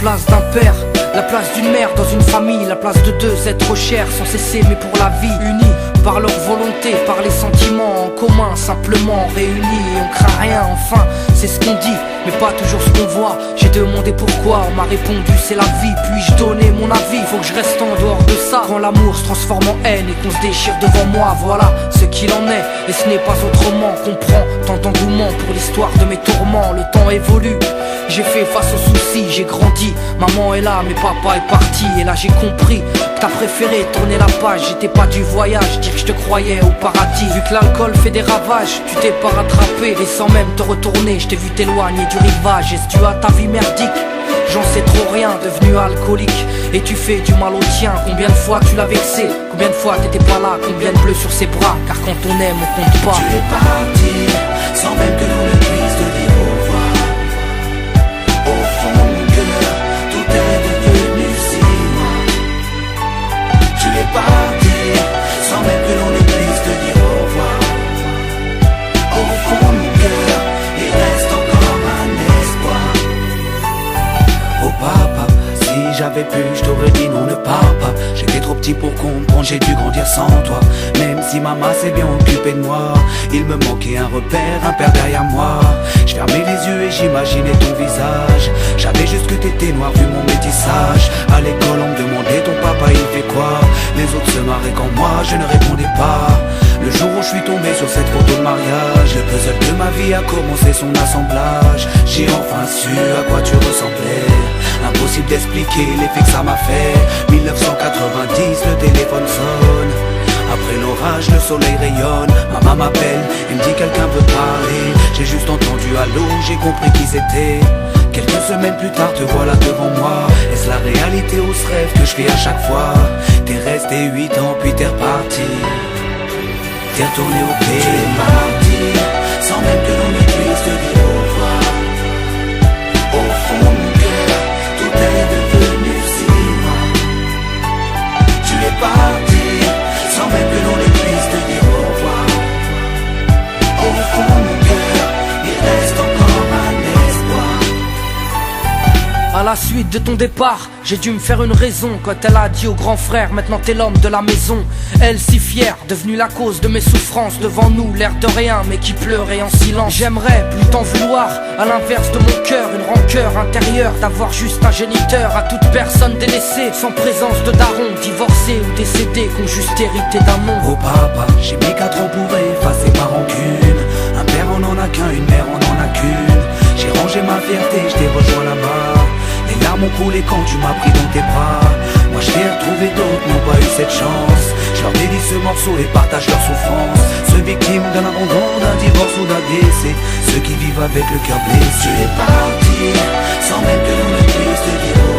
place d'un père, la place d'une mère dans une famille, la place de deux êtres chers sans cesser mais pour la vie, unis par leur volonté, par les sentiments en commun, simplement réunis et on craint rien, enfin c'est ce qu'on dit, mais pas toujours ce qu'on voit. J'ai demandé pourquoi, on m'a répondu c'est la vie, puis-je donner mon avis, faut que je reste en dehors de ça. Quand l'amour se transforme en haine et qu'on se déchire devant moi, voilà ce qu'il en est, et ce n'est pas autrement. Comprends tant d'engouement pour l'histoire de mes tourments, le temps évolue, j'ai fait face aux soucis, j'ai grandi, maman est là mais papa est parti, et là j'ai compris que t'as préféré tourner la page, j'étais pas du voyage, dire que je te croyais au paradis. Vu que l'alcool fait des ravages, tu t'es pas rattrapé, et sans même te retourner, je t'ai vu t'éloigner du rivage. Est-ce que tu as ta vie merdique? J'en sais trop rien, devenu alcoolique, et tu fais du mal au tien. Combien de fois tu l'as vexé, combien de fois t'étais pas là, combien de bleus sur ses bras, car quand on aime on compte pas. Tu es parti, sans même que l'on ne puisse te dire au revoir. Au fond de mon cœur, tout est devenu si noir. Tu es parti, sans même que l'on ne puisse te dire au revoir. Au fond de mon cœur, il reste encore un espoir. Oh papa, si j'avais pu, je t'aurais dit non, ne pars pas. J'étais trop petit pour comprendre, j'ai dû grandir sans toi. Même si maman s'est bien occupée de moi, il me manquait un repère, un père derrière moi. Je fermais les yeux et j'imaginais ton visage. J'avais juste que t'étais noir vu mon métissage. À l'école on me demandait ton papa il fait quoi. Les autres se marraient quand moi je ne répondais pas. Le jour où je suis tombé sur cette photo de mariage, le puzzle de ma vie a commencé son assemblage. J'ai enfin su à quoi tu ressemblais. Impossible d'expliquer l'effet que ça m'a fait. 1990, le téléphone sonne. Après l'orage, le soleil rayonne. Maman m'appelle, elle me dit quelqu'un veut parler. J'ai juste entendu allô, j'ai compris qui c'était. Quelques semaines plus tard, te voilà devant moi. Est-ce la réalité ou ce rêve que je fais à chaque fois? T'es resté 8 ans, puis t'es reparti. T'es retourné au pays. Tu es parti, sans même que l'on ne puisse te dire au revoir. Au fond de mon cœur, tout est devenu si noir. Tu es parti, sans même que l'on ne puisse te dire au revoir. Au fond de mon cœur, il reste encore un espoir. À la suite de ton départ, j'ai dû me faire une raison quand elle a dit au grand frère, maintenant t'es l'homme de la maison. Elle si fière, devenue la cause de mes souffrances, devant nous l'air de rien mais qui pleurait en silence. J'aimerais plus t'en vouloir, à l'inverse de mon cœur, une rancœur intérieure d'avoir juste un géniteur. À toute personne délaissée, sans présence de daron, divorcé ou décédé, qu'on juste hérité d'un nom. Oh papa, j'ai mis 4 ans pour effacer ma rancune. Un père on en a qu'un, une mère on en a qu'une. J'ai rangé ma fierté, je t'ai rejoint là-bas. Les larmes ont coulé quand tu m'as pris dans tes bras. Moi je t'ai retrouvé, d'autres n'ont pas eu cette chance. Je leur dédie ce morceau et partage leur souffrance. Ceux victimes d'un abandon, d'un divorce ou d'un décès, ceux qui vivent avec le cœur blessé. Tu es parti, sans même que l'on ne puisse te dire